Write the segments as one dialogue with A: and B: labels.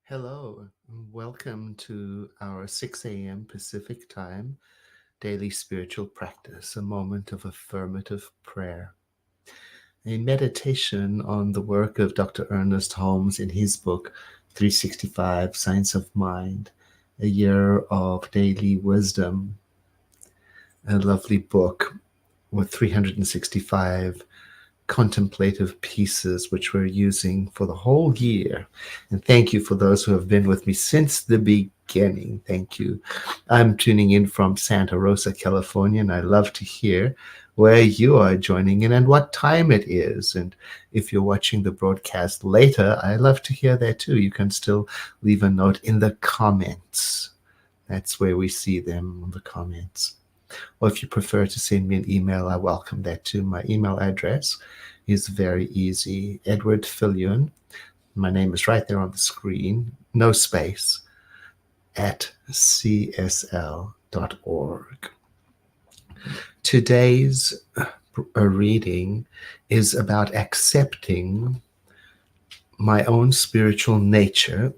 A: Hello, and welcome to our 6 a.m. Pacific time daily spiritual practice, a moment of affirmative prayer. A meditation on the work of Dr. Ernest Holmes in his book 365 Science of Mind, a year of daily wisdom. A lovely book with 365 contemplative pieces which we're using for the whole year. And thank you for those who have been with me since the beginning. Thank you. I'm tuning in from Santa Rosa, California, and I love to hear where you are joining in and what time it is. And if you're watching the broadcast later, I love to hear that too. You can still leave a note in the comments. That's where we see them, the comments. Or if you prefer to send me an email, I welcome that too. My email address is very easy. Edward Fillion. My name is right there on the screen. No space. At csl.org. Today's reading is about accepting my own spiritual nature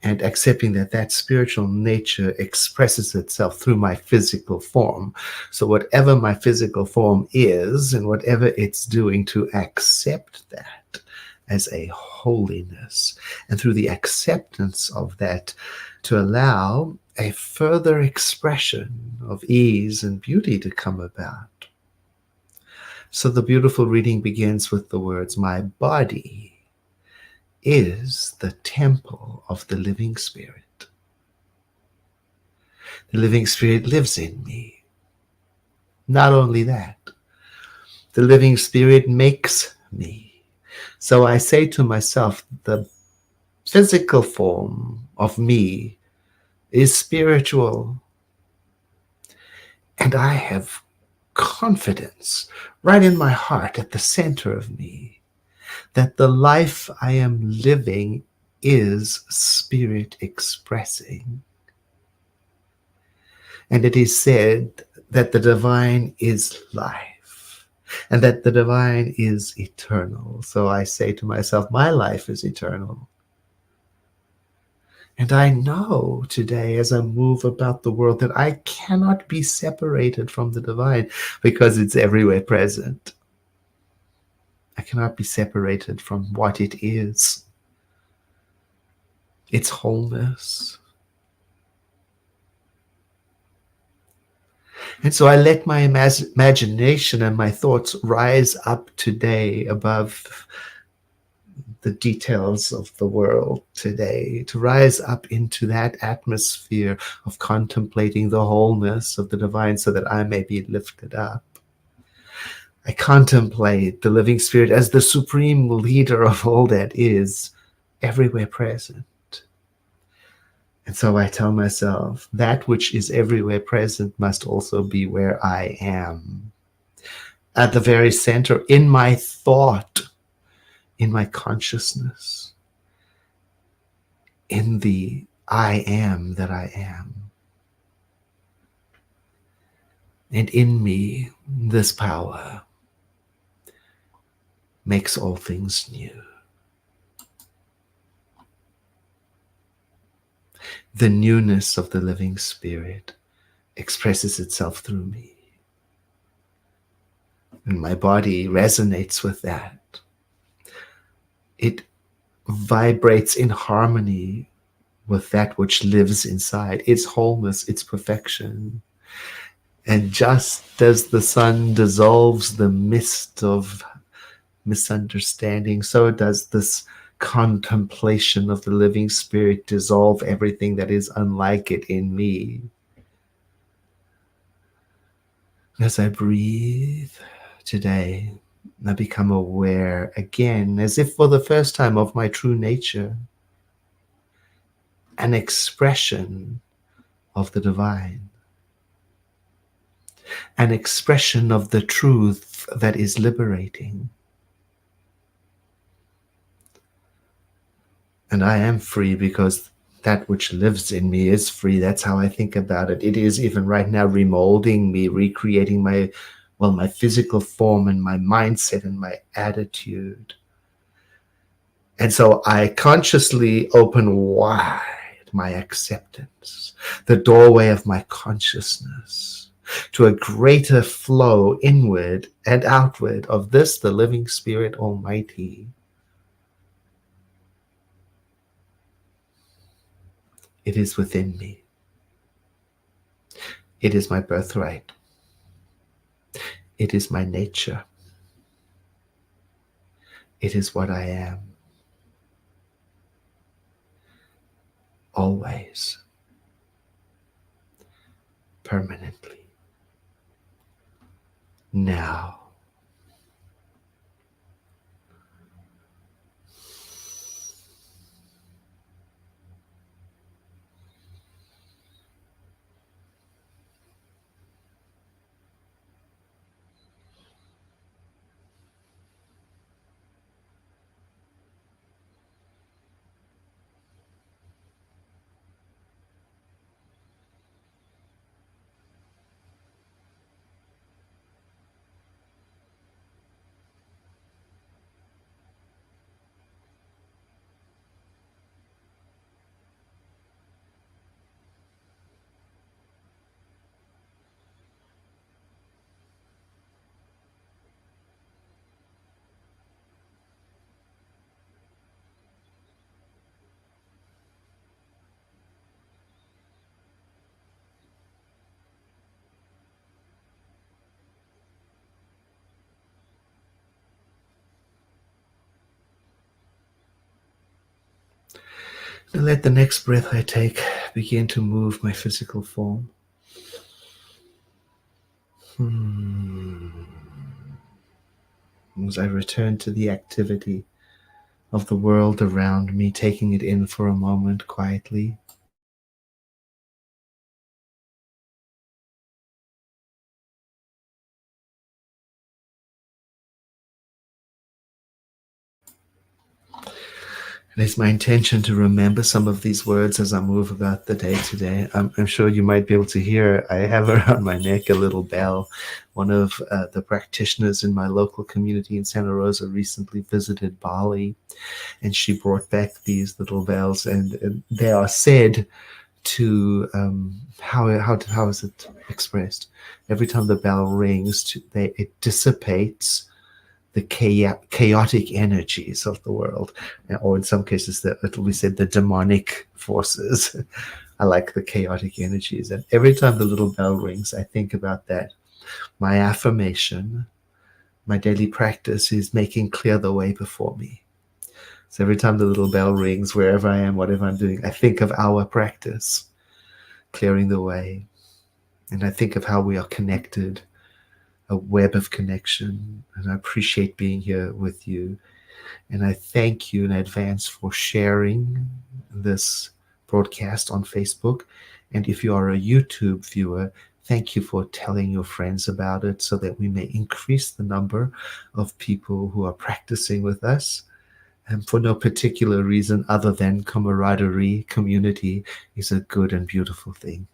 A: and accepting that that spiritual nature expresses itself through my physical form. So whatever my physical form is and whatever it's doing, to accept that as a holiness. And through the acceptance of that, to allow a further expression of ease and beauty to come about. So the beautiful reading begins with the words, "My body is the temple of the living Spirit. The living Spirit lives in me. Not only that, the living Spirit makes me." So I say to myself, the physical form of me is spiritual. And I have confidence right in my heart at the center of me that the life I am living is spirit expressing. And it is said that the divine is life and that the divine is eternal. So I say to myself, my life is eternal. And I know today as I move about the world that I cannot be separated from the divine because it's everywhere present. I cannot be separated from what it is, its wholeness. And so I let my imagination and my thoughts rise up today above the details of the world today, to rise up into that atmosphere of contemplating the wholeness of the divine so that I may be lifted up. I contemplate the living Spirit as the supreme leader of all that is everywhere present. And so I tell myself, that which is everywhere present must also be where I am. At the very center, in my thought, in my consciousness, in the I am that I am. And in me, this power makes all things new. The newness of the living Spirit expresses itself through me. And my body resonates with that. It vibrates in harmony with that which lives inside, its wholeness, its perfection. And just as the sun dissolves the mist of misunderstanding, so does this contemplation of the living Spirit dissolve everything that is unlike it in me. As I breathe today, I become aware again, as if for the first time, of my true nature, an expression of the divine, an expression of the truth that is liberating. And I am free because that which lives in me is free. That's how I think about it. It is even right now remolding me, recreating my physical form and my mindset and my attitude. And so I consciously open wide my acceptance, the doorway of my consciousness, to a greater flow inward and outward of this, the living Spirit Almighty. It is within me. It is my birthright. It is my nature. It is what I am. Always. Permanently. Now. And let the next breath I take begin to move my physical form. As I return to the activity of the world around me, taking it in for a moment quietly. And it's my intention to remember some of these words as I move about the day today. I'm sure you might be able to hear, I have around my neck a little bell. One of the practitioners in my local community in Santa Rosa recently visited Bali, and she brought back these little bells, and they are said to, how is it expressed? Every time the bell rings, it dissipates the chaotic energies of the world, or in some cases, it will be said the demonic forces. I like the chaotic energies. And every time the little bell rings, I think about that. My affirmation, my daily practice is making clear the way before me. So every time the little bell rings, wherever I am, whatever I'm doing, I think of our practice, clearing the way. And I think of how we are connected, a web of connection. And I appreciate being here with you. And I thank you in advance for sharing this broadcast on Facebook. And if you are a YouTube viewer, thank you for telling your friends about it so that we may increase the number of people who are practicing with us. And for no particular reason other than camaraderie, community is a good and beautiful thing.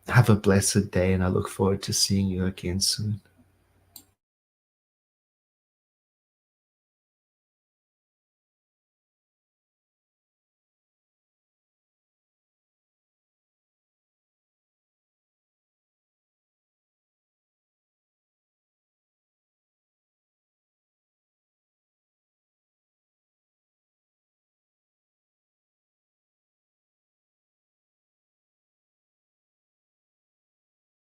A: Have a blessed day, and I look forward to seeing you again soon.